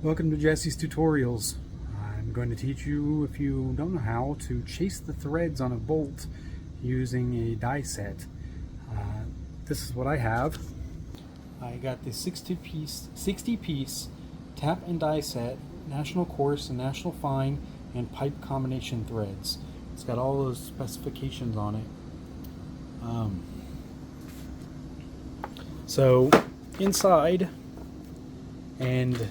Welcome to Jesse's Tutorials. I'm going to teach you, if you don't know how, to chase the threads on a bolt using a die set. This is what I have. I got the 60-piece tap and die set, national coarse and national fine, and pipe combination threads. It's got all those specifications on it. So inside, and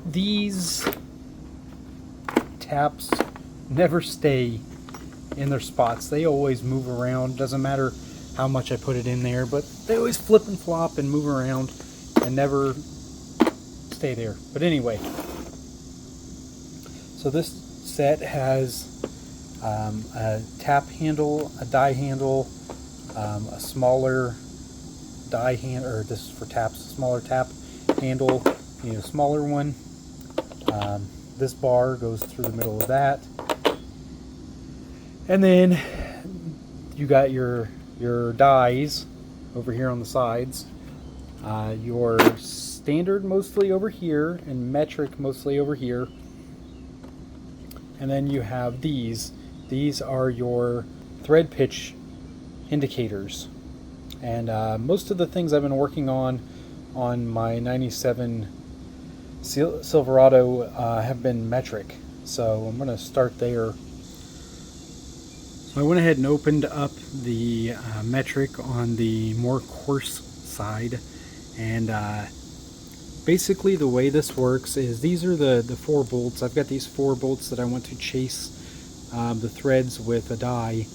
these taps never stay in their spots. They always move around. Doesn't matter how much I put it in there, but they always flip and flop and move around and never stay there. But anyway, so this set has a tap handle, a die handle, a smaller die hand, or this is for taps, a smaller tap handle, you need a smaller one. This bar goes through the middle of that, and then you got your dies over here on the sides, your standard mostly over here and metric mostly over here, and then you have these are your thread pitch indicators. And most of the things I've been working on my 97 Silverado have been metric, so I'm going to start there. So I went ahead and opened up the metric on the more coarse side, and basically the way this works is these are the 4 bolts. I've got these 4 bolts that I want to chase the threads with a die,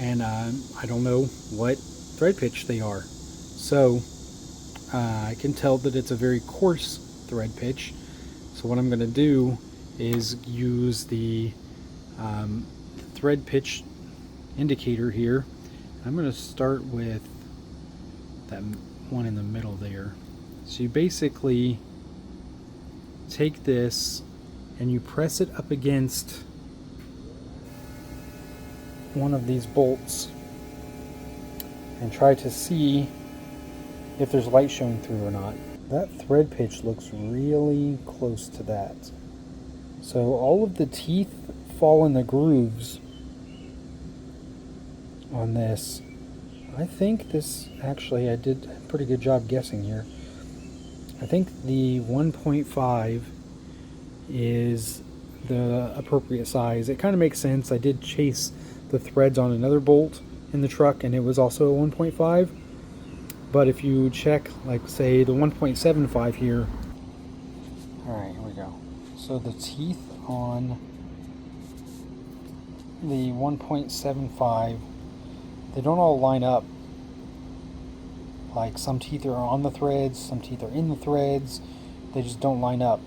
and I don't know what thread pitch they are, so I can tell that it's a very coarse thread pitch. So what I'm going to do is use the thread pitch indicator here. I'm going to start with that one in the middle there. So you basically take this and you press it up against one of these bolts and try to see if there's light showing through or not. That thread pitch looks really close to that. So all of the teeth fall in the grooves on this. I think this, actually I did a pretty good job guessing here. I think the 1.5 is the appropriate size. It kind of makes sense. I did chase the threads on another bolt in the truck and it was also a 1.5. But if you check, like say the 1.75 here, alright, here we go. So the teeth on the 1.75, they don't all line up. Like some teeth are on the threads, some teeth are in the threads, they just don't line up.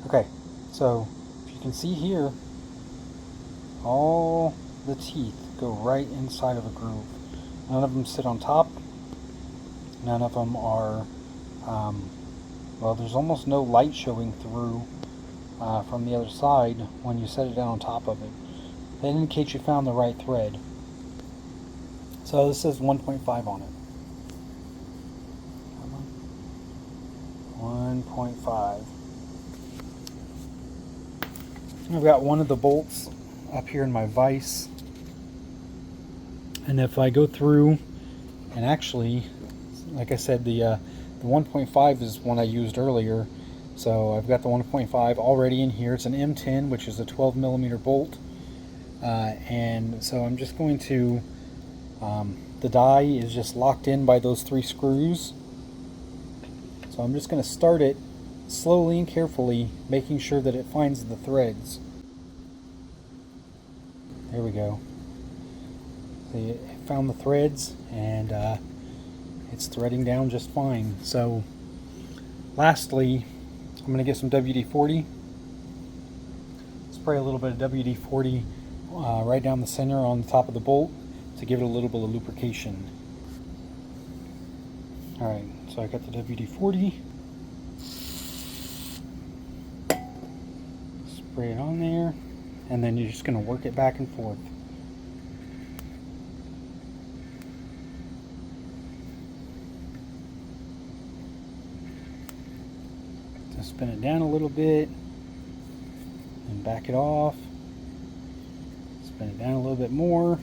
Okay, so if you can see here, all the teeth go right inside of a groove. None of them sit on top. None of them are, well, there's almost no light showing through from the other side when you set it down on top of it. That indicates you found the right thread. So this says 1.5 on it. 1.5. I've got one of the bolts up here in my vise. And if I go through, and actually, like I said, the 1.5 is one I used earlier, so I've got the 1.5 already in here. It's an M10, which is a 12 millimeter bolt, and so I'm just going to, the die is just locked in by those 3 screws, so I'm just going to start it slowly and carefully, making sure that it finds the threads. There we go. See, it found the threads, and it's threading down just fine. So lastly, I'm going to get some WD-40. Spray a little bit of WD-40 right down the center on the top of the bolt to give it a little bit of lubrication. Alright, so I got the WD-40. Spray it on there, and then you're just going to work it back and forth. spin it down a little bit and back it off. Spin it down a little bit more.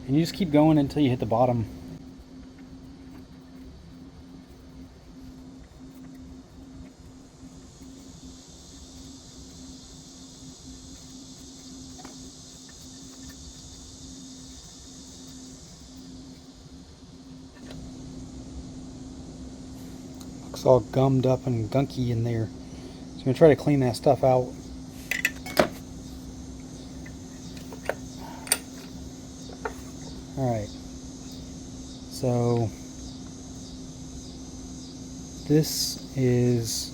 And you just keep going until you hit the bottom. Looks all gummed up and gunky in there. So I'm going to try to clean that stuff out. Alright, so this is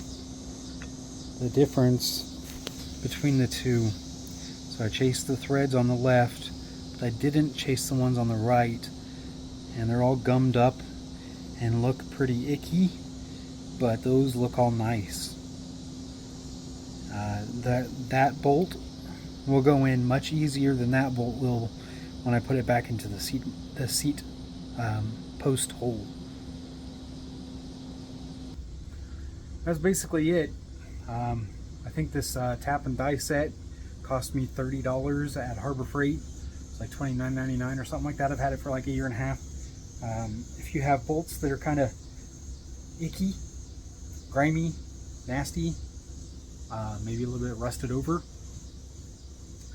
the difference between the two. So I chased the threads on the left, but I didn't chase the ones on the right, and they're all gummed up and look pretty icky, but those look all nice. That bolt will go in much easier than that bolt will when I put it back into the seat post hole. That's basically it. I think this tap and die set cost me $30 at Harbor Freight. It's like $29.99 or something like that. I've had it for like a year and a half. If you have bolts that are kind of icky, grimy, nasty, maybe a little bit rusted over,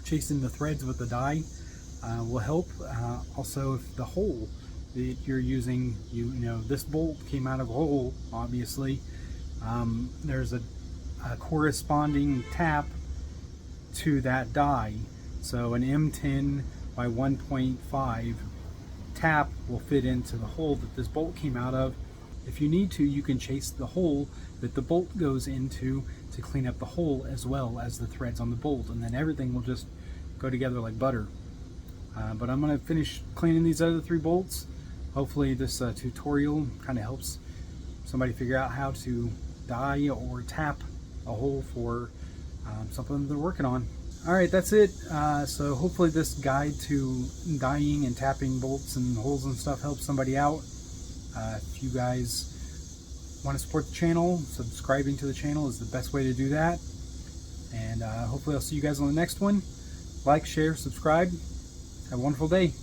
chasing the threads with the die will help. Also, if the hole that you're using, you know, this bolt came out of a hole, obviously, there's a corresponding tap to that die. So an M10 by 1.5 tap will fit into the hole that this bolt came out of. If you need to, you can chase the hole that the bolt goes into to clean up the hole as well as the threads on the bolt, and then everything will just go together like butter. But I'm going to finish cleaning these other 3 bolts. Hopefully this tutorial kind of helps somebody figure out how to die or tap a hole for something they're working on. Alright, that's it. So hopefully this guide to dyeing and tapping bolts and holes and stuff helps somebody out. If you guys want to support the channel, subscribing to the channel is the best way to do that. And hopefully I'll see you guys on the next one. Like, share, subscribe. Have a wonderful day.